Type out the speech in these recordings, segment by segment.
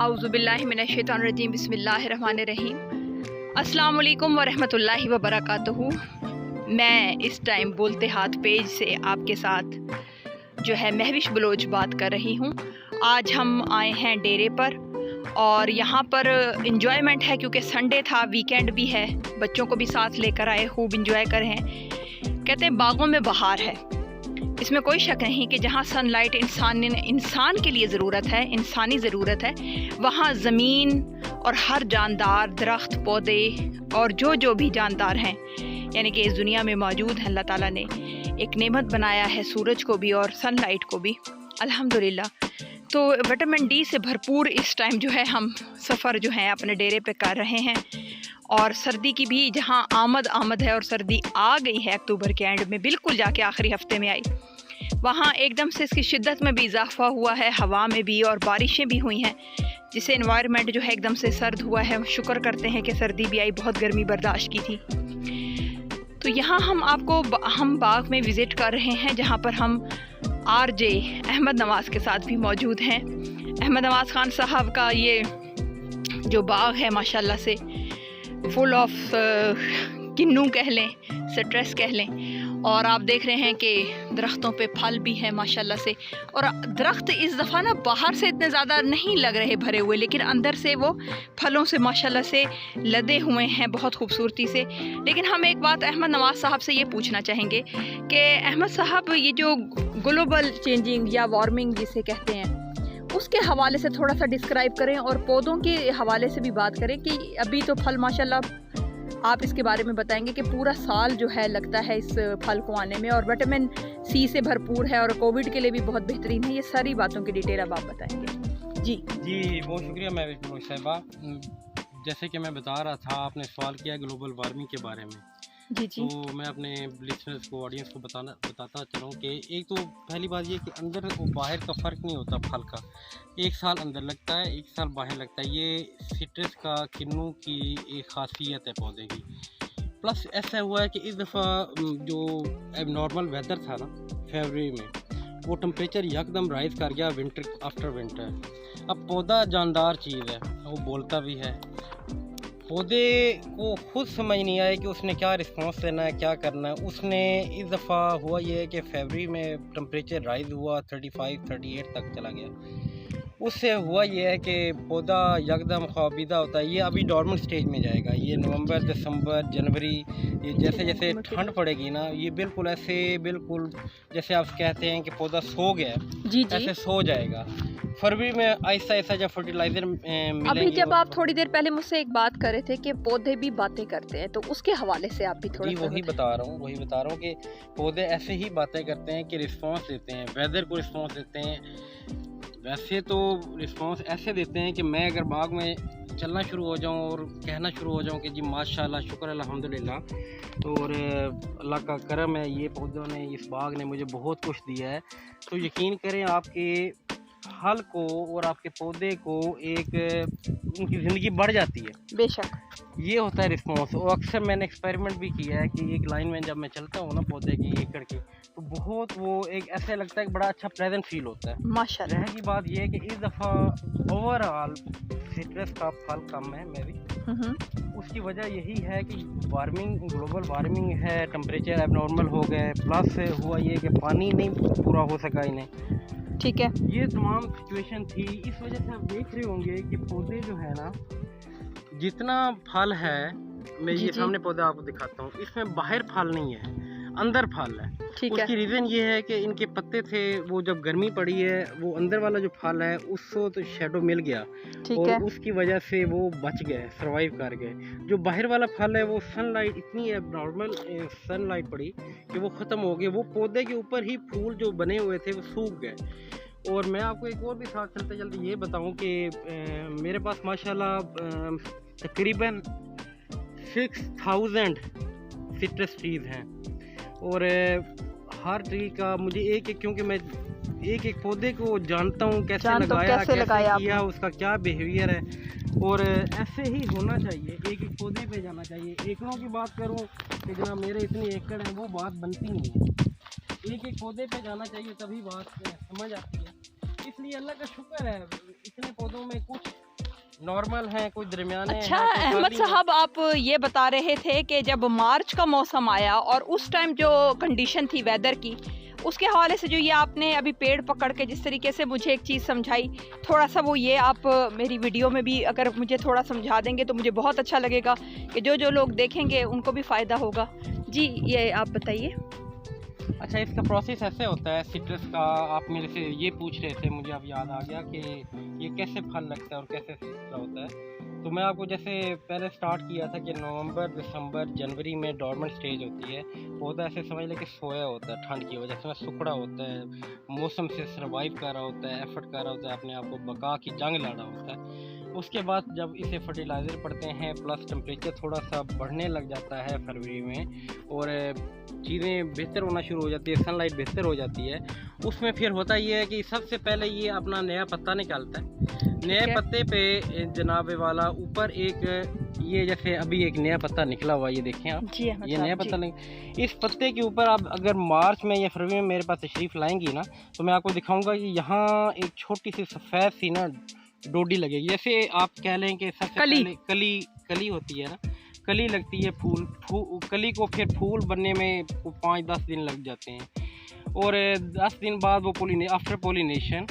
औज़ुबिल्लाहि मिनश्शैतानिर्रजीम बिस्मिल्लाहिर्रहमानिर्रहीम। अस्सलाम वालेकुम वरहमतुल्लाहि वबरकातुहू। मैं इस टाइम बोलते हाथ पेज से आपके साथ जो है महविश बलोच बात कर रही हूँ। आज हम आए हैं डेरे पर और यहाँ पर इंजॉयमेंट है क्योंकि संडे था, वीकेंड भी है। बच्चों को भी साथ लेकर आए, खूब इंजॉय कर रहे हैं। कहते हैं बागों में बहार है, इसमें कोई शक नहीं कि जहाँ सनलाइट इंसान के लिए ज़रूरत है, इंसानी ज़रूरत है, वहाँ ज़मीन और हर जानदार, दरख्त, पौधे और जो भी जानदार हैं यानी कि इस दुनिया में मौजूद हैं, अल्लाह ताला ने एक नेमत बनाया है सूरज को भी और सनलाइट को भी, अल्हम्दुलिल्लाह। तो विटामिन डी से भरपूर इस टाइम जो है हम सफ़र जो है अपने डेरे पे कर रहे हैं। और सर्दी की भी जहाँ आमद है और सर्दी आ गई है अक्टूबर के एंड में, बिल्कुल जाके आखिरी हफ्ते में आई, वहाँ एकदम से इसकी शिद्दत में भी इजाफा हुआ है, हवा में भी, और बारिशें भी हुई हैं, जिससे एनवायरनमेंट जो है एकदम से सर्द हुआ है। शुक्र करते हैं कि सर्दी भी आई, बहुत गर्मी बर्दाश्त की थी। तो यहाँ हम बाग में विज़िट कर रहे हैं, जहाँ पर हम आरजे अहमद नवाज़ के साथ भी मौजूद हैं। अहमद नवाज़ ख़ान साहब का ये जो बाग है माशाल्लाह से फुल ऑफ किन्नू कह लें, स्ट्रेस कह लें, और आप देख रहे हैं कि दरख्तों पे फल भी है माशाल्लाह से। और दरख्त इस दफ़ा ना बाहर से इतने ज़्यादा नहीं लग रहे भरे हुए, लेकिन अंदर से वो फलों से माशाल्लाह से लदे हुए हैं बहुत खूबसूरती से। लेकिन हम एक बात अहमद नवाज़ साहब से ये पूछना चाहेंगे कि अहमद साहब, ये जो ग्लोबल चेंजिंग या वार्मिंग जिसे कहते हैं, उसके हवाले से थोड़ा सा डिस्क्राइब करें, और पौधों के हवाले से भी बात करें कि अभी तो फल माशाल्लाह आप इसके बारे में बताएंगे कि पूरा साल जो है लगता है इस फल को आने में, और विटामिन सी से भरपूर है और कोविड के लिए भी बहुत बेहतरीन है। ये सारी बातों की डिटेल अब आप बताएंगे। जी बहुत शुक्रिया महविश साहिबा। जैसे कि मैं बता रहा था, आपने सवाल किया ग्लोबल वार्मिंग के बारे में। जी तो मैं अपने लिसनर्स को, ऑडियंस को बताता चलूँ कि एक तो पहली बात ये कि अंदर और बाहर का फ़र्क नहीं होता फल का। एक साल अंदर लगता है, एक साल बाहर लगता है। ये सिट्रस का, किन्नू की एक ख़ासियत है पौधे की। प्लस ऐसा हुआ है कि इस दफ़ा जो एबनॉर्मल वेदर था ना फरवरी में, वो टेम्परेचर यकदम राइज़ कर गया विंटर आफ्टर विंटर। अब पौधा जानदार चीज़ है, वो बोलता भी है। पौधे को खुद समझ नहीं आया कि उसने क्या रिस्पांस देना है, क्या करना है। उसने इस दफ़ा हुआ ये है कि फरवरी में टेम्परेचर राइज़ हुआ 35-38 तक चला गया। उससे हुआ ये है कि पौधा यकदम ख्वाबीदा होता है। ये अभी नॉर्मल स्टेज में जाएगा। ये नवंबर, दिसंबर, जनवरी, ये जैसे जैसे ठंड पड़ेगी ना, ये बिल्कुल जैसे आप कहते हैं कि पौधा सो गया है, ऐसे सो जाएगा। फरवरी में आहिस्ता आहिस्ता जब फर्टिलाइज़र मिलेंगे। अभी जब आप थोड़ी देर पहले मुझसे एक बात कर रहे थे कि पौधे भी बातें करते हैं, तो उसके हवाले से आप भी थोड़ा वही बता रहा हूँ कि पौधे ऐसे ही बातें करते हैं कि रिस्पांस देते हैं, वेदर को रिस्पांस देते हैं। वैसे तो रिस्पांस ऐसे देते हैं कि मैं अगर बाग में चलना शुरू हो जाऊं और कहना शुरू हो जाऊं कि जी माशाल्लाह, शुक्र अल्हम्दुलिल्लाह, और अल्लाह का करम है, ये पौधों ने, इस बाग ने मुझे बहुत कुछ दिया है, तो यकीन करें आपके फल को और आपके पौधे को उनकी ज़िंदगी बढ़ जाती है। बेशक ये होता है रिस्पॉन्स। और अक्सर मैंने एक्सपेरिमेंट भी किया है कि एक लाइन में जब मैं चलता हूँ ना पौधे की एकड़ की, तो बहुत वो एक ऐसे लगता है कि बड़ा अच्छा प्रेजेंट फील होता है माशाल्लाह। रह की बात ये है कि इस दफ़ा ओवरऑल सिट्रस का फल कम है मैं भी। उसकी वजह यही है कि ग्लोबल वार्मिंग है, टेम्परेचर एबनॉर्मल हो गए, प्लस हुआ ये कि पानी नहीं पूरा हो सका इन्हें। ठीक है, ये तमाम सिचुएशन थी। इस वजह से आप देख रहे होंगे कि पौधे जो है ना, जितना फल है, मैं ये सामने पौधा आपको दिखाता हूँ, इसमें बाहर फल नहीं है, अंदर फल है। उसकी रीज़न ये है कि इनके पत्ते थे, वो जब गर्मी पड़ी है, वो अंदर वाला जो फल है उसको तो शेडो मिल गया और उसकी वजह से वो बच गए, सरवाइव कर गए। जो बाहर वाला फल है, वो सनलाइट, इतनी एबनॉर्मल सनलाइट पड़ी कि वो ख़त्म हो गए। वो पौधे के ऊपर ही फूल जो बने हुए थे वो सूख गए। और मैं आपको एक और भी साथ चलते चलते ये बताऊं कि मेरे पास माशाल्लाह तकरीबन 6000 सिट्रस ट्रीज़ हैं, और हर ट्री का मुझे क्योंकि मैं एक पौधे को जानता हूँ, कैसे लगाया किया, उसका क्या बिहेवियर है, और ऐसे ही होना चाहिए। एक पौधे पे जाना चाहिए। एकड़ों की बात करूँ कि जनाब मेरे इतने एकड़ हैं, वो बात बनती नहीं है। एक पौधे पे जाना चाहिए, तभी बात समझ आती है। इसलिए अल्लाह का शुक्र है, इतने पौधों में कुछ नॉर्मल हैं, कोई दरमियाने अच्छा हैं, कोई अहमद खाली हैं। साहब, आप ये बता रहे थे कि जब मार्च का मौसम आया और उस टाइम जो कंडीशन थी वेदर की, उसके हवाले से जो ये आपने अभी पेड़ पकड़ के जिस तरीके से मुझे एक चीज़ समझाई, थोड़ा सा वो ये आप मेरी वीडियो में भी अगर मुझे थोड़ा समझा देंगे तो मुझे बहुत अच्छा लगेगा कि जो लोग देखेंगे उनको भी फ़ायदा होगा। जी, ये आप बताइए। अच्छा, इसका प्रोसेस ऐसे होता है सिट्रस का। आप मेरे से ये पूछ रहे थे, मुझे अब याद आ गया कि ये कैसे फल लगता है और कैसे होता है। तो मैं आपको जैसे पहले स्टार्ट किया था कि नवंबर, दिसंबर, जनवरी में डॉर्मेंट स्टेज होती है। पौधा ऐसे समझ लें कि सोया होता है, ठंड की वजह से सुखड़ा होता है, मौसम से सर्वाइव कर रहा होता है, एफर्ट कर रहा होता है, अपने आप को बका की जंग लड़ रहा होता है। उसके बाद जब इसे फर्टिलाइज़र पड़ते हैं, प्लस टेम्परेचर थोड़ा सा बढ़ने लग जाता है फरवरी में, और चीज़ें बेहतर होना शुरू हो जाती है, सनलाइट बेहतर हो जाती है, उसमें फिर होता ये है कि सबसे पहले ये अपना नया पत्ता निकालता है। नए पत्ते पे जनाबे वाला ऊपर एक, ये जैसे अभी एक नया पत्ता निकला हुआ, ये देखें आप, ये नया पत्ता नहीं। इस पत्ते के ऊपर आप अगर मार्च में या फरवरी में मेरे पास तशरीफ़ लाएंगी ना, तो मैं आपको दिखाऊंगा कि यहाँ एक छोटी सी सफ़ेद सी ना डोडी लगेगी। जैसे आप कह लें कि सबसे पहले कली होती है ना, कली लगती है, कली को फिर फूल बनने में 5-10 दिन लग जाते हैं, और 10 दिन बाद वो आफ्टर पोलिनेशन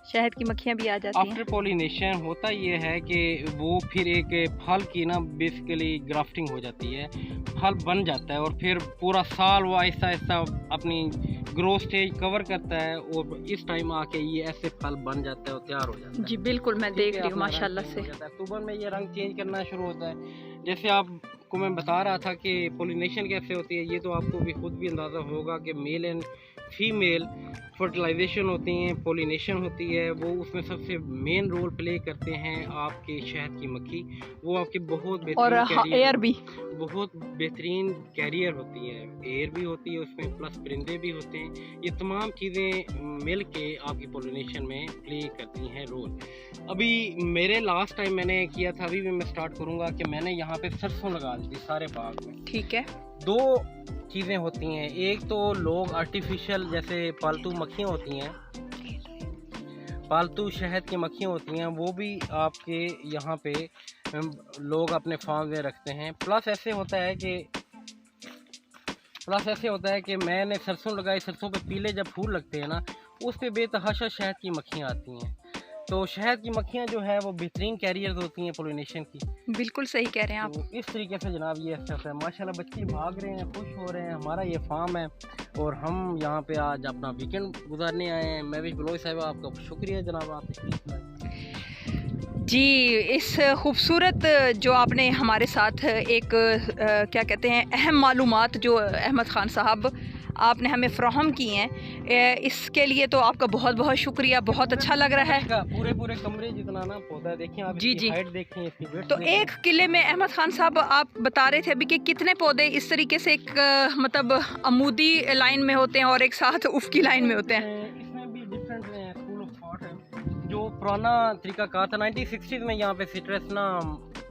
शहद की मक्खियाँ भी आ जाती हैं। आफ्टर पोलिनेशन होता ये है कि वो फिर एक फल की ना बेसिकली ग्राफ्टिंग हो जाती है, फल बन जाता है, और फिर पूरा साल वो आहिस्ता आहिस्ता अपनी ग्रोथ स्टेज कवर करता है, और इस टाइम आके ये ऐसे फल बन जाता है और तैयार हो जाता है। जी बिल्कुल, मैं देख रही हूँ माशाल्लाह से। अक्टूबर में ये रंग चेंज करना शुरू होता है। जैसे आपको मैं बता रहा था कि पोलिनेशन कैसे होती है, ये तो आपको भी खुद भी अंदाज़ा होगा कि मेल एंड फीमेल फर्टिलाइजेशन होती हैं, पोलिनेशन होती है, वो उसमें सबसे मेन रोल प्ले करते हैं आपके शहद की मक्खी। वो आपके बहुत बेहतरीन और एयर भी बहुत बेहतरीन कैरियर होती है, एयर भी होती है उसमें, प्लस परिंदे भी होते हैं। ये तमाम चीज़ें मिल के आपकी पोलिनेशन में प्ले करती हैं रोल। अभी मेरे लास्ट टाइम मैंने किया था, अभी भी मैं स्टार्ट करूँगा कि मैंने यहाँ पे सरसों लगा दी थी सारे बाग में। ठीक है। 2 चीज़ें होती हैं, एक तो लोग आर्टिफिशियल जैसे पालतू मक्खियाँ होती हैं, पालतू शहद की मक्खियाँ होती हैं, वो भी आपके यहाँ पे लोग अपने फार्म में रखते हैं। प्लस ऐसे होता है कि मैंने सरसों लगाई, सरसों पे पीले जब फूल लगते हैं ना, उस पे बेतहाशा शहद की मक्खियाँ आती हैं। तो शहद की मक्खियाँ जो है वो बेहतरीन कैरियर्स होती हैं पोलिनेशन की। बिल्कुल सही कह रहे हैं आप। तो इस तरीके से जनाब ये ऐसा है, माशाल्लाह बच्चे भाग रहे हैं, खुश हो रहे हैं। हमारा ये फार्म है और हम यहाँ पे आज अपना वीकेंड गुजारने आए हैं। मैं भी बलोच साहिबा, आपका शुक्रिया जनाब, आप जी, इस खूबसूरत जो आपने हमारे साथ एक क्या कहते हैं अहम मालूमात जो अहमद ख़ान साहब आपने हमें फ़राहम की हैं, इसके लिए तो आपका बहुत बहुत शुक्रिया। बहुत अच्छा लग रहा है। पूरे कमरे जितना ना पौधा देखें आप, जी इसकी हाइट देखें, इसकी विड्थ तो देखें। एक किले में अहमद ख़ान साहब आप बता रहे थे अभी कि कितने पौधे इस तरीके से एक मतलब अमूदी लाइन में होते हैं और एक साथ उफ़की लाइन में होते हैं? इसमें भी डिफरेंट स्कूल ऑफ थॉट है। जो पुराना तरीकाकार था 1960s में, यहाँ पे सिट्रस ना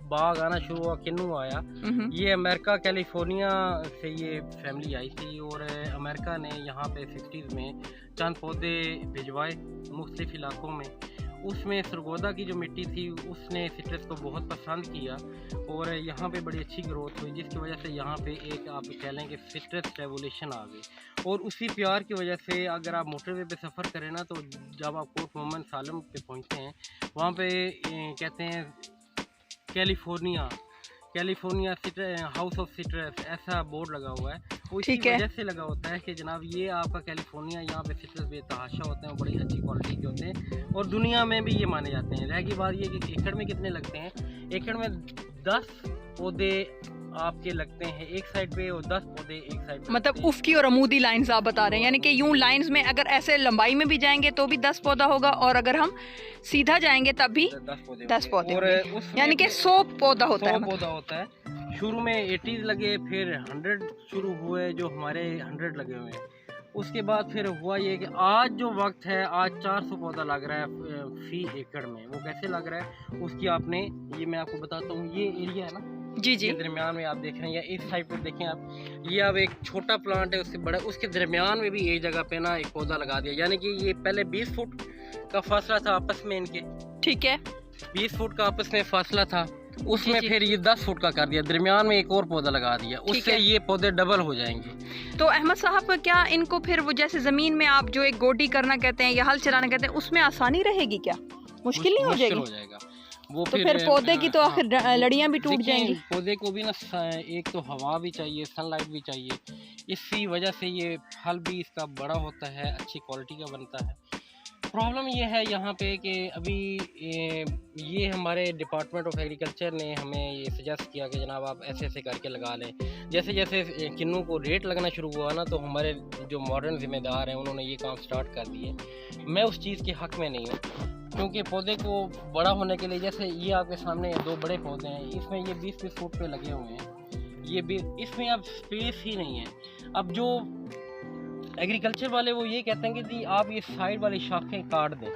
बाग आना शुरू हुआ, किन्नू आया। ये अमेरिका कैलिफोर्निया से ये फैमिली आई थी, और अमेरिका ने यहाँ पे 60s में चंद पौधे भिजवाए मुख्तलिफ इलाकों में। उसमें सरगोदा की जो मिट्टी थी उसने सिट्रस को बहुत पसंद किया, और यहाँ पे बड़ी अच्छी ग्रोथ हुई, जिसकी वजह से यहाँ पे एक आप कह लें कि सिट्रस रेवोल्यूशन आ गई। और उसी प्यार की वजह से अगर आप मोटरवे पे सफ़र करें ना, तो जब आप कोर्ट मोहम्मद सालम पे पहुँचते हैं, वहाँ पे कहते हैं कैलिफोर्निया हाउस ऑफ सिट्रस, ऐसा बोर्ड लगा हुआ है। वो इसी वजह से लगा होता है कि जनाब ये आपका कैलिफोर्निया, यहाँ पे सिट्रस बेतहाशा होते हैं, बड़ी अच्छी क्वालिटी के होते हैं, और दुनिया में भी ये माने जाते हैं। रह गई बात ये कि एकड़ में कितने लगते हैं, एकड़ में 10 पौधे आपके लगते हैं एक साइड पे, और 10 पौधे एक साइड पे। मतलब उफ़की और अमूदी लाइंस आप बता रहे हैं, यानी कि यूं लाइंस में अगर ऐसे लंबाई में भी जाएंगे तो भी 10 पौधा होगा, और अगर हम सीधा जाएंगे तब भी 10 पौधे, और यानी कि 100 पौधा होता है। 100 पौधा होता है। शुरू में 80 लगे, फिर 100 शुरू हुए, जो हमारे 100 लगे हुए हैं। उसके बाद फिर हुआ ये कि आज जो वक्त है, आज 400 पौधा लग रहा है फी एकड़ में। वो कैसे लग रहा है उसकी आपने, ये मैं आपको बताता हूँ। ये एरिया है ना, जी जी, दरमियान में आप देख रहे हैं, या इस साइड पे देखें आप, ये अब एक छोटा प्लांट है, उससे बड़ा, उसके दरमियान में भी एक जगह पे ना एक पौधा लगा दिया, यानी कि ये पहले 20 फुट का फासला था आपस में इनके। ठीक है। 20 फुट का आपस में फासला था, उसमें जी। फिर ये 10 फुट का कर दिया, दरमियान में एक और पौधा लगा दिया, उससे है। ये पौधे डबल हो जाएंगे। तो अहमद साहब, क्या इनको फिर वो जैसे ज़मीन में आप जो एक गोडी करना कहते हैं या हल चलाना कहते हैं, उसमें आसानी रहेगी क्या? मुश्किल नहीं हो मुश्किल हो जाएगी? जाएगा वो। तो फिर पौधे की तो आखिर लड़ियाँ भी टूट देखिए, जाएंगी। पौधे को भी ना एक तो हवा भी चाहिए, सनलाइट भी चाहिए, इसी वजह से ये फल भी इसका बड़ा होता है, अच्छी क्वालिटी का बनता है। प्रॉब्लम ये है यहाँ पे कि अभी ये हमारे डिपार्टमेंट ऑफ एग्रीकल्चर ने हमें ये सजेस्ट किया कि जनाब आप ऐसे ऐसे करके लगा लें। जैसे जैसे किन्नू को रेट लगना शुरू हुआ ना, तो हमारे जो मॉडर्न ज़िम्मेदार हैं उन्होंने ये काम स्टार्ट कर दिए। मैं उस चीज़ के हक़ में नहीं हूँ, क्योंकि पौधे को बड़ा होने के लिए, जैसे ये आपके सामने 2 बड़े पौधे हैं, इसमें ये 20-20 फुट पे लगे हुए हैं, ये भी इसमें अब स्पेस ही नहीं है। अब जो एग्रीकल्चर वाले वो ये कहते हैं कि जी आप ये साइड वाली शाखें काट दें।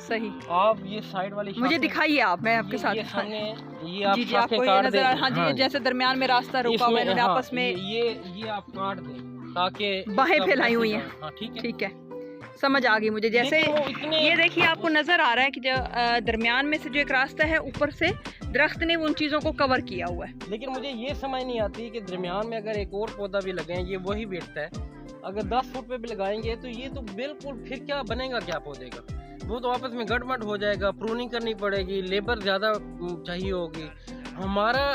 सही, आप ये साइड वाली मुझे दिखाइए आप, मैं आपके साथ। ये सामने ये आप जी, शाखें आपको ये काट नजर दें। हाँ जी, जैसे दरमियान में रास्ता रुका हुआ है, इन्होंने आपस में ये आप काट दें ताकि बाहें फैलाई हुई हैं। हाँ ठीक है, ठीक है, समझ आ गई मुझे। जैसे ये देखिए, आपको नज़र आ रहा है कि जो दरमियान में से जो एक रास्ता है, ऊपर से दरख्त ने उन चीज़ों को कवर किया हुआ है। लेकिन मुझे ये समझ नहीं आती कि दरमियान में अगर एक और पौधा भी लगाएं, ये वही बैठता है, अगर 10 फुट पे भी लगाएंगे तो ये तो बिल्कुल फिर क्या बनेगा क्या पौधे का? वो तो आपस में गड़बड़ हो जाएगा, प्रूनिंग करनी पड़ेगी, लेबर ज़्यादा चाहिए होगी। हमारा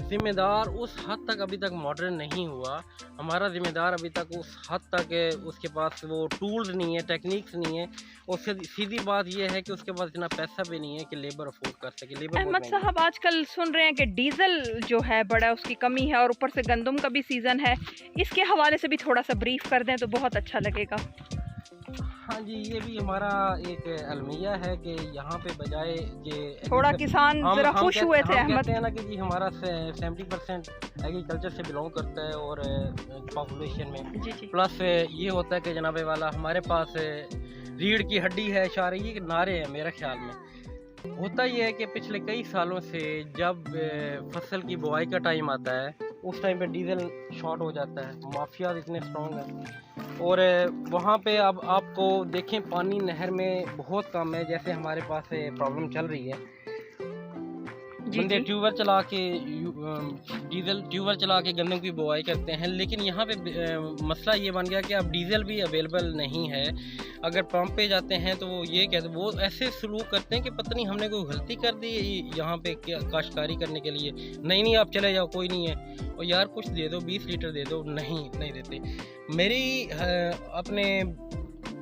ज़िम्मेदार उस हद तक अभी तक मॉडर्न नहीं हुआ, हमारा ज़िम्मेदार अभी तक उस हद तक उसके पास वो टूल्स नहीं है, टेक्निक्स नहीं है, और सीधी बात ये है कि उसके पास इतना पैसा भी नहीं है कि लेबर अफोर्ड कर सके। लेबर अहमद साहब, आजकल सुन रहे हैं कि डीजल जो है बड़ा उसकी कमी है, और ऊपर से गंदम का भी सीज़न है, इसके हवाले से भी थोड़ा सा ब्रीफ कर दें तो बहुत अच्छा लगेगा। हाँ जी, ये भी हमारा एक अलमिया है कि यहाँ पे बजाय ये थोड़ा किसान जरा खुश हुए थे अहमद। कहते हैं ना कि जी हमारा 70% एग्रीकल्चर से बिलोंग करता है, और पॉपुलेशन में जी जी। प्लस ये होता है कि जनाबे वाला हमारे पास रीढ़ की हड्डी है, शायरी नारे हैं। मेरे ख्याल में होता ये है कि पिछले कई सालों से जब फसल की बुआई का टाइम आता है, उस टाइम पे डीजल शॉर्ट हो जाता है, माफिया इतने स्ट्रॉन्ग हैं, और वहाँ पे अब आपको देखें पानी नहर में बहुत कम है। जैसे हमारे पास प्रॉब्लम चल रही है, बंदे ट्यूबवेल चला के डीजल ट्यूबवेल चला के गन्नों की बुआई करते हैं, लेकिन यहाँ पे मसला ये बन गया कि अब डीजल भी अवेलेबल नहीं है। अगर पंप पे जाते हैं तो वो ये कहते, वो ऐसे सलूक करते हैं कि पता नहीं हमने कोई गलती कर दी यहाँ पे क्या काश्तकारी करने के लिए। नहीं आप चले जाओ, कोई नहीं है, और यार कुछ दे दो, 20 लीटर दे दो, नहीं देते। मेरी अपने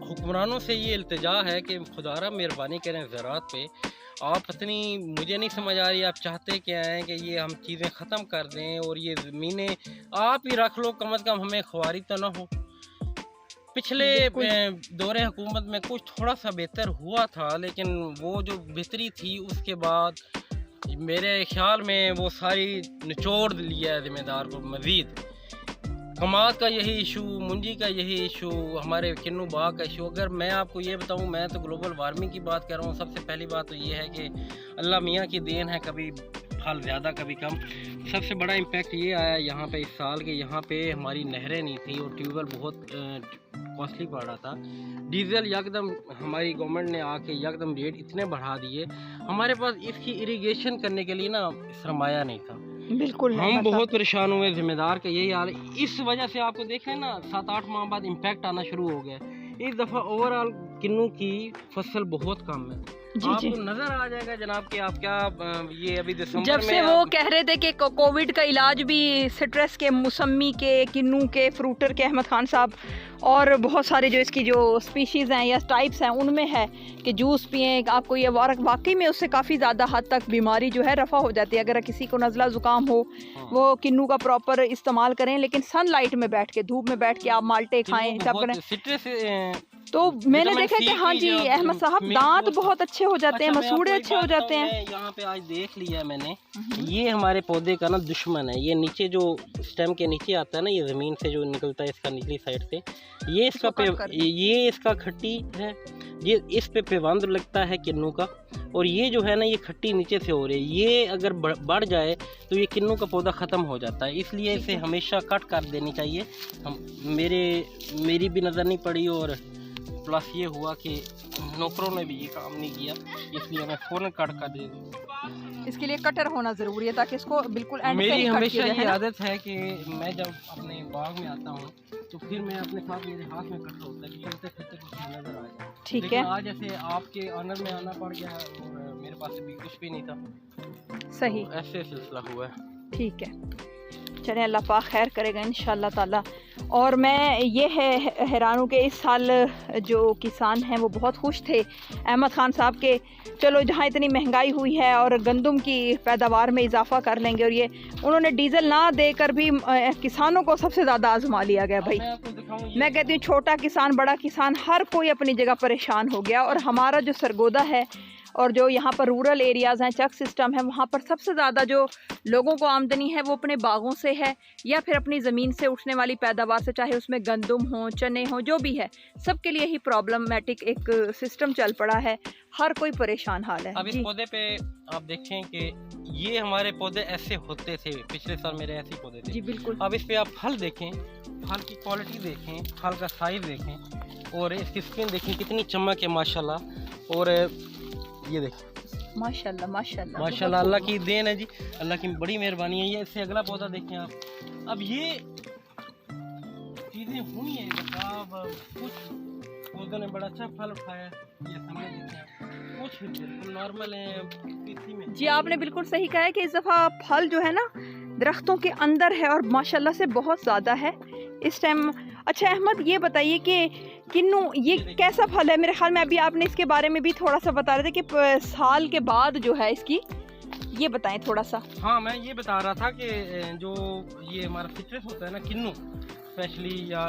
हुक्मरानों से ये इल्तिजा है कि खुदारा मेहरबानी करें ज़राअत पे। आप पत्नी मुझे नहीं समझ आ रही, आप चाहते क्या हैं कि ये हम चीज़ें ख़त्म कर दें और ये ज़मीनें आप ही रख लो, कम अज़ कम हमें ख्वारी तो ना हो। पिछले दौरे हुकूमत में कुछ थोड़ा सा बेहतर हुआ था, लेकिन वो जो बेहतरी थी उसके बाद मेरे ख्याल में वो सारी निचोड़ लिया है ज़िम्मेदार को। मज़ीद कमात का यही इशू, मुंजी का यही इशू, हमारे किन्नू बाग का इशू। अगर मैं आपको ये बताऊं, मैं तो ग्लोबल वार्मिंग की बात कर रहा हूँ। सबसे पहली बात तो ये है कि अल्लाह मियाँ की देन है, कभी फल ज़्यादा कभी कम। सबसे बड़ा इम्पैक्ट ये आया यहाँ पे इस साल के, यहाँ पे हमारी नहरें नहीं थी और ट्यूबवेल बहुत कॉस्टली पड़ रहा था। डीजल यकदम हमारी गवर्नमेंट ने आके यकदम रेट इतने बढ़ा दिए, हमारे पास इसकी इरिगेशन करने के लिए ना सरमाया नहीं था। बिल्कुल हम बहुत परेशान हुए, जिम्मेदार का यही हाल है। इस वजह से आपको देख रहे हैं ना, 7-8 माह बाद इम्पैक्ट आना शुरू हो गया। इस दफ़ा ओवरऑल किन्नू की फसल बहुत कम है। आपको नजर आ जाएगा जनाब कि आप क्या ये अभी दिसंबर जब से वो कह रहे थे कि कोविड का इलाज भी सिट्रस के, मौसमी के, किन्नू के, फ्रूटर के, अहमद खान साहब और बहुत सारे जो इसकी जो स्पीशीज़ हैं या टाइप्स हैं उनमें है कि जूस पिएं, आपको ये वाकई में उससे काफ़ी ज़्यादा हद तक बीमारी जो है रफ़ा हो जाती है। अगर किसी को नज़ला ज़ुकाम हो वो किन्नू का प्रॉपर इस्तेमाल करें, लेकिन सनलाइट में बैठ के, धूप में बैठ के आप माल्टे खाएं, सब करें। तो मैंने देखा कि हाँ जी अहमद साहब, दांत बहुत अच्छे हो जाते हैं, मसूड़े अच्छे हो जाते हैं। यहाँ पे आज देख लिया मैंने, ये हमारे पौधे का ना दुश्मन है। ये नीचे जो स्टेम के नीचे आता है ना, ये ज़मीन से जो निकलता है इसका निचली साइड से, ये इसका खट्टी है, ये इस पे पेवंद लगता है किन्नू का, और ये जो है ना ये खट्टी नीचे से हो रही है। ये अगर बढ़ जाए तो ये किन्नू का पौधा ख़त्म हो जाता है, इसलिए इसे हमेशा कट कर देनी चाहिए। मेरी भी नज़र नहीं पड़ी और प्लस ये हुआ कि नौकरों ने भी ये काम नहीं किया, इसलिए मैं फ़ौरन कट कर दे दूँ। इसके लिए कटर होना ज़रूरी है ताकि इसको बिल्कुल एंड मेरी से हमेशा ये आदत है कि मैं जब अपने बाग में आता हूँ तो फिर मैं अपने साथ मेरे हाथ में कटर होता है कि चलते फिरते कुछ नज़र आ जाए। ठीक है, आज जैसे आपके ऑनर में आना पड़ गया और मेरे पास अभी कुछ भी नहीं था, सही, तो ऐसे सिलसिला हुआ है। ठीक है, चलें अल्लाह पाक खैर करेगा इंशाअल्लाह ताला। और मैं ये हैरान हूँ कि इस साल जो किसान हैं वो बहुत खुश थे अहमद ख़ान साहब के, चलो जहाँ इतनी महंगाई हुई है और गंदम की पैदावार में इजाफा कर लेंगे, और ये उन्होंने डीज़ल ना देकर भी किसानों को सबसे ज़्यादा आजमा लिया गया। भाई मैं कहती हूँ छोटा किसान बड़ा किसान हर कोई अपनी जगह परेशान हो गया, और हमारा जो सरगोदा है और जो यहाँ पर रूरल एरियाज़ हैं, चक सिस्टम है, वहाँ पर सबसे ज़्यादा जो लोगों को आमदनी है वो अपने बागों से है या फिर अपनी ज़मीन से उठने वाली पैदावार से, चाहे उसमें गंदम हो चने हो जो भी है, सबके लिए ही प्रॉब्लमेटिक एक सिस्टम चल पड़ा है, हर कोई परेशान हाल है। अब इस पौधे पे आप देखें कि ये हमारे पौधे ऐसे होते थे, पिछले साल मेरे ऐसे पौधे थे। जी बिल्कुल। अब इस पे आप फल देखें, फल की क्वालिटी देखें, फल का साइज़ देखें और इसकी स्किन देखें कितनी चमक है माशाल्लाह। और ये देखें माशाल्लाह माशाल्लाह माशाल्लाह, अल्लाह की देन है जी, अल्लाह की बड़ी मेहरबानी है। ये इससे अगला पौधा देखें आप, अब ये चीज़ें हुई हैं। अब कुछ पौधों ने बड़ा अच्छा फल उठाया, ये सामने देखें, कुछ बिल्कुल नॉर्मल है इसी में। जी आपने बिल्कुल सही कहा है कि इस दफ़ा फल जो है ना दरख्तों के अंदर है और माशाल्लाह से बहुत ज़्यादा है इस टाइम। अच्छा अहमद ये बताइए कि किन्नू ये कैसा फल है? मेरे ख्याल में अभी आपने इसके बारे में भी थोड़ा सा बता रहे थे कि साल के बाद जो है इसकी, ये बताएं थोड़ा सा। हाँ मैं ये बता रहा था कि जो ये हमारा सिट्रस होता है ना, किन्नू स्पेशली, या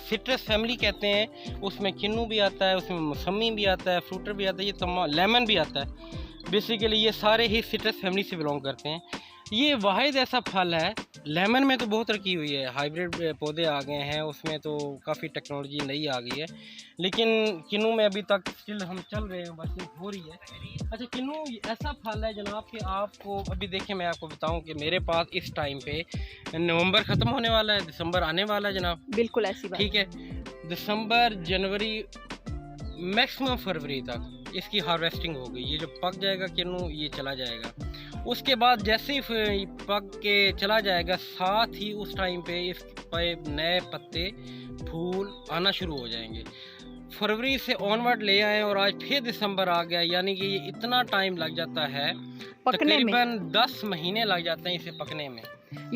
सिट्रस फैमिली कहते हैं, उसमें किन्नू भी आता है, उसमें मौसमी भी आता है, फ्रूटर भी आता है, ये तमाम लेमन भी आता है। बेसिकली ये सारे ही सिट्रस फैमिली से बिलोंग करते हैं। ये वाहिद ऐसा फल है, लेमन में तो बहुत तरक्की हुई है, हाइब्रिड पौधे आ गए हैं, उसमें तो काफ़ी टेक्नोलॉजी नई आ गई है, लेकिन किन्नू में अभी तक स्टिल हम चल रहे हैं, बस हो रही है। अच्छा किन्नू ऐसा फल है जनाब कि आपको अभी देखें, मैं आपको बताऊं कि मेरे पास इस टाइम पे नवंबर ख़त्म होने वाला है, दिसंबर आने वाला है जनाब। बिल्कुल ऐसी बात, ठीक है, दिसंबर जनवरी मैक्सिमम फरवरी तक इसकी हार्वेस्टिंग होगी। ये जो पक जाएगा किन्नू, ये चला जाएगा। उसके बाद जैसे ही पक के चला जाएगा, साथ ही उस टाइम पे इस पे नए पत्ते फूल आना शुरू हो जाएंगे। फरवरी से ऑनवर्ड ले आए और आज फिर दिसंबर आ गया, यानी कि ये इतना टाइम लग जाता है, तकरीबन 10 महीने लग जाते हैं इसे पकने में।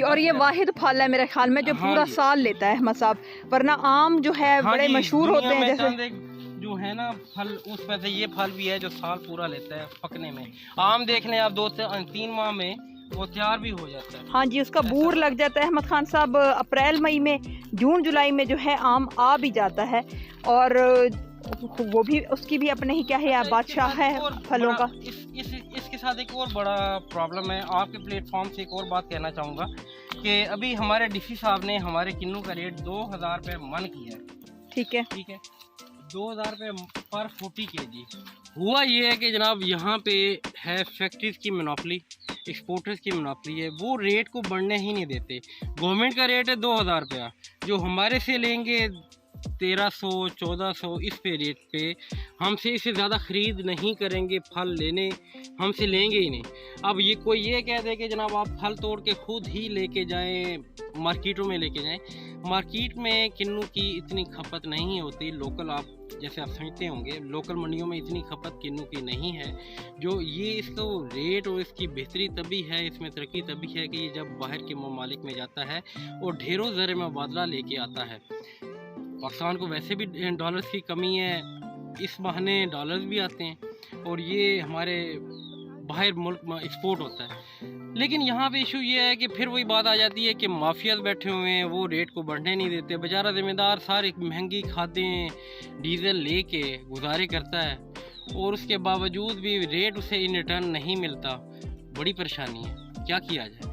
और ये वाहिद फल है मेरे ख्याल में जो पूरा साल लेता है अहमद साहब, वरना आम जो है बड़े मशहूर होते हैं जैसे जो है ना फल, उसमें से ये फल भी है जो साल पूरा लेता है पकने में। आम देख लें आप, 2 से 3 माह में वो तैयार भी हो जाता है। हाँ जी, उसका बूर लग जाता है अहमद खान साहब। अप्रैल मई में, जून जुलाई में जो है आम आ भी जाता है, और वो भी उसकी भी अपने ही क्या है बादशाह है फलों का। इसके साथ एक और बड़ा प्रॉब्लम है, आपके प्लेटफॉर्म से एक और बात कहना चाहूँगा कि अभी हमारे डीसी साहब ने हमारे किन्नू का रेट 2000 रुपये मन किया है। ठीक है, 2000 रुपये पर 40 kg। हुआ ये है कि जनाब यहाँ पे है फैक्ट्रीज की मोनोपोली, एक्सपोर्टर्स की मोनोपोली है, वो रेट को बढ़ने ही नहीं देते। गवर्नमेंट का रेट है 2000 रुपया, जो हमारे से लेंगे 1300 1400 इस पे रेट पे, हमसे इससे ज़्यादा ख़रीद नहीं करेंगे, फल लेने हमसे लेंगे ही नहीं। अब ये कोई ये कह दे कि जनाब आप फल तोड़ के खुद ही लेके जाएं, मार्केटों में लेके जाएं, मार्केट में किन्नू की इतनी खपत नहीं होती। लोकल आप जैसे आप समझते होंगे, लोकल मंडियों में इतनी खपत किन्नू की नहीं है। जो ये इसको रेट और इसकी बेहतरी तभी है, इसमें तरक्की तभी है कि ये जब बाहर के ममालिक में जाता है और ढेरों ज़र मुबादला लेके आता है। पाकिस्तान को वैसे भी डॉलर्स की कमी है, इस बहाने डॉलर्स भी आते हैं और ये हमारे बाहर मुल्क में एक्सपोर्ट होता है। लेकिन यहाँ पे इशू ये है कि फिर वही बात आ जाती है कि माफियाज बैठे हुए हैं, वो रेट को बढ़ने नहीं देते। बेचारा ज़िम्मेदार सारी महंगी खादें डीज़ल लेके गुजारे करता है और उसके बावजूद भी रेट उसे इन रिटर्न नहीं मिलता। बड़ी परेशानी है, क्या किया जाए।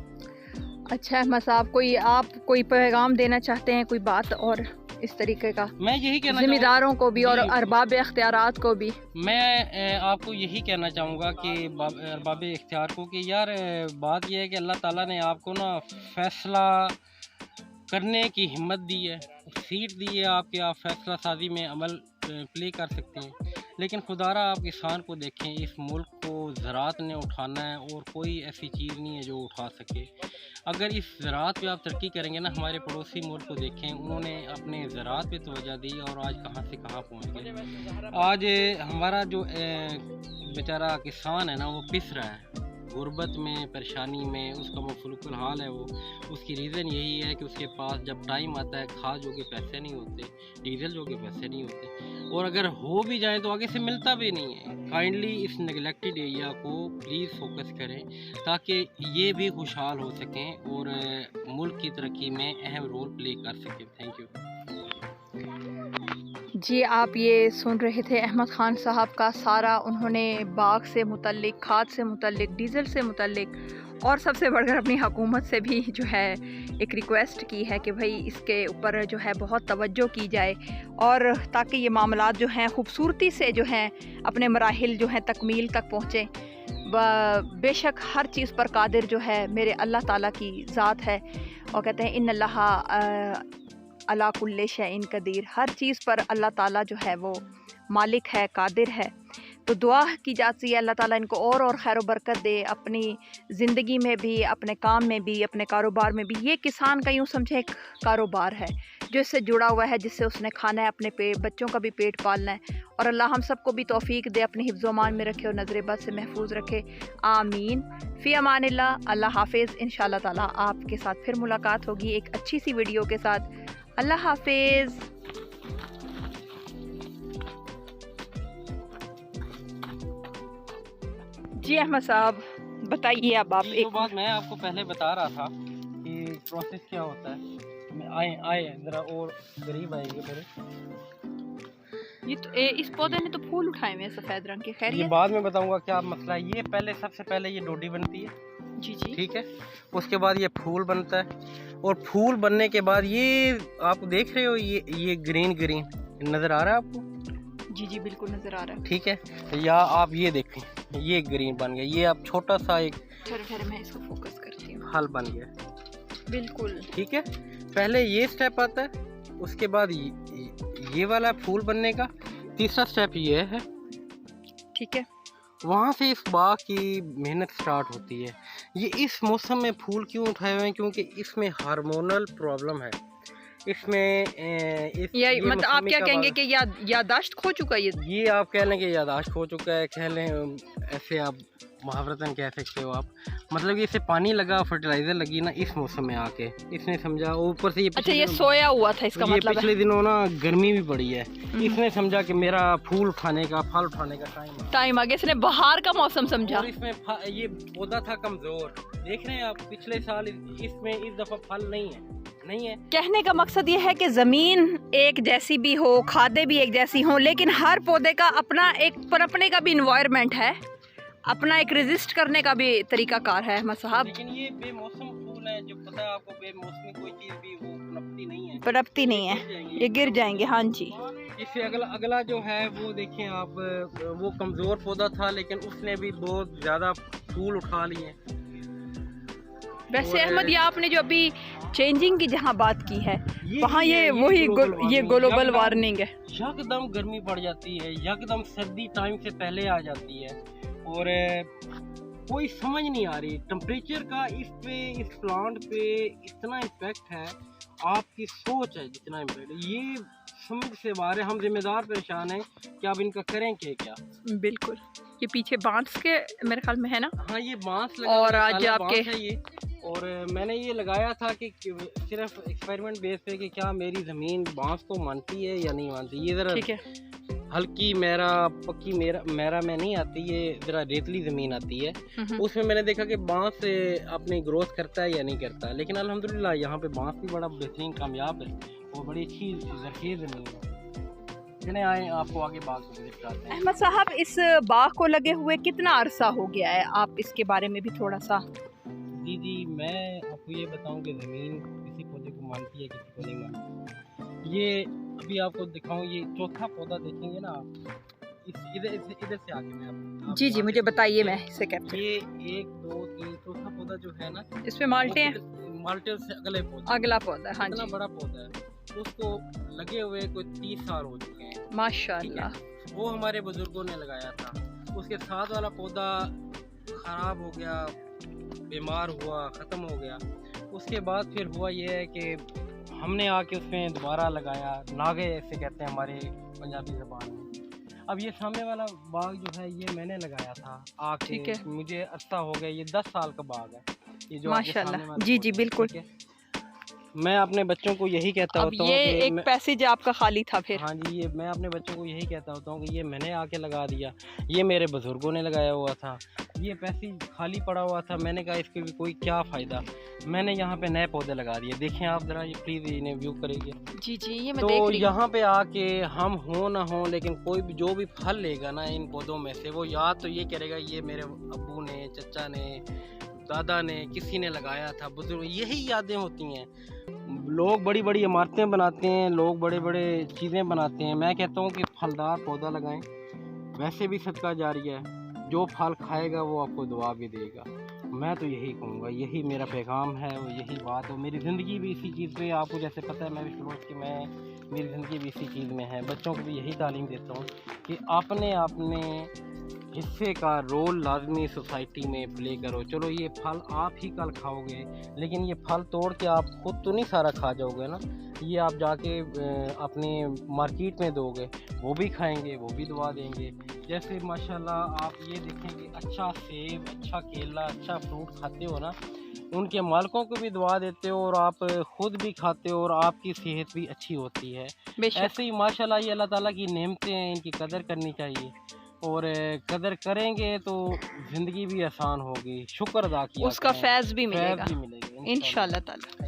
अच्छा अहमद साहब, आप कोई पैगाम देना चाहते हैं, कोई बात और इस तरीके का? मैं यही कहना, जिम्मेदारों को भी और अरबाब इख्तियारात को भी मैं आपको यही कहना चाहूँगा कि अरबाब इख्तियार को कि यार बात यह है कि अल्लाह ताला ने आपको ना फ़ैसला करने की हिम्मत दी है, सीट दी है आपके, आप फैसला साजी में अमल प्ले कर सकते हैं। लेकिन खुदारा आप किसान को देखें, इस मुल्क को ज़राअत ने उठाना है और कोई ऐसी चीज़ नहीं है जो उठा सके। अगर इस ज़राअत पे आप तरक्की करेंगे ना, हमारे पड़ोसी मुल्क को देखें, उन्होंने अपने ज़राअत पे तवज्जो दी और आज कहाँ से कहाँ पहुँच गए। आज हमारा जो बेचारा किसान है ना, वो पिस रहा है गुर्बत में, परेशानी में, उसका मफलुकुल हाल है वो। उसकी रीज़न यही है कि उसके पास जब टाइम आता है खाद जो कि पैसे नहीं होते, डीजल जो कि पैसे नहीं होते, और अगर हो भी जाए तो आगे से मिलता भी नहीं है। काइंडली इस नेगलेक्टेड एरिया को प्लीज़ फोकस करें ताकि ये भी खुशहाल हो सकें और मुल्क की तरक्की में अहम रोल प्ले कर सकें। थैंक यू जी। आप ये सुन रहे थे अहमद ख़ान साहब का सारा, उन्होंने बाग से मुतल्लिक, खाद से मुतल्लिक, डीज़ल से मुतल्लिक और सबसे बढ़कर अपनी हुकूमत से भी जो है एक रिक्वेस्ट की है कि भाई इसके ऊपर जो है बहुत तवज्जो की जाए और ताकि ये मामलात जो हैं खूबसूरती से जो हैं अपने मराहिल जो हैं तकमील तक पहुँचें। बेशक हर चीज़ पर कादिर जो है मेरे अल्लाह ताला की ज़ात है और कहते हैं इन्नल्लाह अला कुल्ले शैइन कदीर। हर चीज़ पर अल्लाह ताला जो है वो मालिक है, कादिर है। तो दुआ की जाती है अल्लाह ताला इनको और खैर बरकत दे अपनी ज़िंदगी में भी, अपने काम में भी, अपने कारोबार में भी। ये किसान का यूँ समझे एक कारोबार है जो इससे जुड़ा हुआ है, जिससे उसने खाना है, अपने बच्चों का भी पेट पालना है। और अल्लाह हम सबको भी तौफीक दे, अपने हिफ्ज़-ओ-मान में रखे और नज़र बद से महफूज रखे। आमीन। फ़ी अमानिल्लाह। अल्लाह हाफ़िज़। इंशाअल्लाह ताला आपके साथ फिर मुलाकात होगी एक अच्छी सी वीडियो के साथ। अल्लाह हाफ़िज़। जी अहमद साहब बताइए अब आप। एक बात मैं आपको पहले बता रहा था कि प्रोसेस क्या होता है। आए ज़रा और करीब आएंगे मेरे। ये तो इस पौधे ने तो फूल उठाए हुए हैं सफ़ेद रंग के। खैर ये बाद में बताऊंगा क्या मसला है। ये पहले सबसे पहले ये डोडी बनती है। जी जी ठीक है। उसके बाद ये फूल बनता है और फूल बनने के बाद ये आप देख रहे हो, ये ग्रीन ग्रीन नज़र आ रहा है आपको? जी जी बिल्कुल नज़र आ रहा है। ठीक है। या आप ये देखें, ये ग्रीन बन गया। ये अब छोटा सा एक फिर मैं इसको फोकस करती हूँ। फल बन गया। बिल्कुल ठीक है। पहले ये स्टेप आता है, उसके बाद ये वाला फूल बनने का। तीसरा स्टेप ये है। ठीक है। वहाँ से इस बाग की मेहनत स्टार्ट होती है। ये इस मौसम में फूल क्यों उठाए हुए हैं? क्योंकि इसमें हार्मोनल प्रॉब्लम है। इसमें मतलब आप क्या कहेंगे कि यादाश्त खो चुका है? ये आप कह लें कि यादाश्त खो चुका है, कह लें, ऐसे आप मुहावरतन कह सकते हो आप। मतलब कि इसे पानी लगा, फर्टिलाइजर लगी ना इस मौसम में आके, इसने समझा। ऊपर से ये अच्छा ये सोया हुआ था इसका मतलब पिछले दिनों ना गर्मी भी पड़ी है, इसने समझा कि मेरा फूल उठाने का, फल उठाने का टाइम आ गया। इसने बाहर का मौसम समझा। और इसमें ये पौधा था कमजोर। देख रहे हैं आप, पिछले साल इसमें इस दफा फल नहीं है। कहने का मकसद ये है कि ज़मीन एक जैसी भी हो, खादें भी एक जैसी हों, लेकिन हर पौधे का अपना एक पनपने का भी इन्वायरमेंट है, अपना एक रेजिस्ट करने का भी तरीकाकार है अहमद साहब। लेकिन ये बेमौसम फूल है, जो पता है आपको, बेमौसमी कोई चीज़ भी वो पनपती नहीं है, ये गिर जाएंगे। हाँ जी। इससे अगला जो है वो देखें आप, वो कमज़ोर पौधा था लेकिन उसने भी बहुत ज़्यादा फूल उठा लिए। वैसे अहमद, ये आपने जो अभी चेंजिंग की जहाँ बात की है, वहाँ ये ग्लोबल वार्मिंग है। यकदम गर्मी पड़ जाती है, यकदम सर्दी टाइम से पहले आ जाती है और कोई समझ नहीं आ रही टेम्परेचर का। इस प्लांट पे इतना इम्पैक्ट है, आपकी सोच है जितना इम्पैक्ट है, ये समझ से बाहर है। हम जिम्मेदार परेशान हैं कि आप इनका करें क्या। बिल्कुल। ये पीछे बांस के मेरे ख्याल में है ना? हाँ, ये बांस लगा और आज आपके है ये। और मैंने ये लगाया था कि सिर्फ एक्सपेरिमेंट बेस पे कि क्या मेरी ज़मीन बांस को मानती है या नहीं मानती। ये ज़रा ठीक है, हल्की मेरा पक्की मेरा में नहीं आती, ये ज़रा रेतली ज़मीन आती है। उसमें मैंने देखा कि बांस अपनी ग्रोथ करता है या नहीं करता। लेकिन अल्हम्दुलिल्लाह यहाँ पे बांस भी बड़ा बेहतरीन कामयाब है और बड़ी अच्छी ज़रख़ीज़ ज़मीन है। चले आए आपको आगे बाग को विजिट कराते हैं। अहमद साहब, इस बाग को लगे हुए कितना अरसा हो गया है? आप इसके बारे में भी थोड़ा सा। जी, मैं आपको ये बताऊं कि ज़मीन किसी पौधे को मानती है, किसी को नहीं मानती। ये अभी आपको दिखाऊं, ये चौथा पौधा देखेंगे ना आप, इधर से आगे मैं आप जी मुझे बताइए, मैं इसे कैप्चर। ये 1 2 3 चौथा पौधा जो है ना, इसमें माल्टे हैं। माल्टे से अगला पौधा। हाँ इतना जी। बड़ा पौधा है, उसको लगे हुए कोई 30 साल हो चुके हैं। माशाल्लाह। वो हमारे बुजुर्गों ने लगाया था। उसके साथ वाला पौधा ख़राब हो गया, बीमार हुआ, ख़त्म हो गया। उसके बाद फिर हुआ ये है कि हमने आके उसमें दोबारा लगाया, नागे ऐसे कहते हैं हमारे पंजाबी ज़बान में। अब ये सामने वाला बाग जो है ये मैंने लगाया था आके, ठीक है। मुझे अरसा हो गया, ये 10 साल का बाग है ये जो आपके सामने माशाल्लाह, वाला जी पौधा जी है, बिल्कुल। ठीक है। मैं अपने बच्चों को यही कहता अब होता हूँ ये कि एक पैसेज आपका खाली था फिर। हाँ जी, ये मैं अपने बच्चों को यही कहता होता हूँ कि ये मैंने आके लगा दिया, ये मेरे बुज़ुर्गों ने लगाया हुआ था, ये पैसेज खाली पड़ा हुआ था। मैंने कहा इसके भी कोई क्या फ़ायदा, मैंने यहाँ पे नए पौधे लगा दिए। देखें आप ज़रा, ये प्लीज़ इन्हें व्यू करेंगे। जी जी, ये मैं तो देख रही हूँ। यहाँ पे आके हम हो ना हो, लेकिन कोई भी जो भी फल लेगा ना इन पौधों में से, वो या तो ये करेगा ये मेरे अब्बू ने, चचा ने, दादा ने, किसी ने लगाया था, बुजुर्ग, यही यादें होती हैं। लोग बड़ी बड़ी इमारतें बनाते हैं, लोग बड़े बड़े चीज़ें बनाते हैं। मैं कहता हूँ कि फलदार पौधा लगाएं, वैसे भी सदका जारिया है, जो फल खाएगा वो आपको दुआ भी देगा। मैं तो यही कहूँगा, यही मेरा पैगाम है और यही बात है। मेरी ज़िंदगी भी इसी चीज़ पे, आपको जैसे पता है मैं भी शुरू कि मेरी ज़िंदगी भी इसी चीज़ में है। बच्चों को भी यही तालीम देता हूँ कि अपने हिस्से का रोल लाजमी सोसाइटी में प्ले करो। चलो ये फल आप ही कल खाओगे, लेकिन ये फल तोड़ के आप खुद तो नहीं सारा खा जाओगे ना, ये आप जाके अपने मार्केट में दोगे, वो भी खाएंगे, वो भी दुआ देंगे। जैसे माशाल्लाह आप ये देखेंगे, अच्छा सेब, अच्छा केला, अच्छा फ्रूट खाते हो ना, उनके मालिकों को भी दुआ देते हो और आप खुद भी खाते हो और आपकी सेहत भी अच्छी होती है। ऐसे ही माशाल्लाह ये अल्लाह ताला की नेमतें हैं, इनकी कदर करनी चाहिए और कदर करेंगे तो ज़िंदगी भी आसान होगी। शुक्र अदा किया उसका करें, फैज़ भी मिलेगा मिलेगा इंशाल्लाह ताला।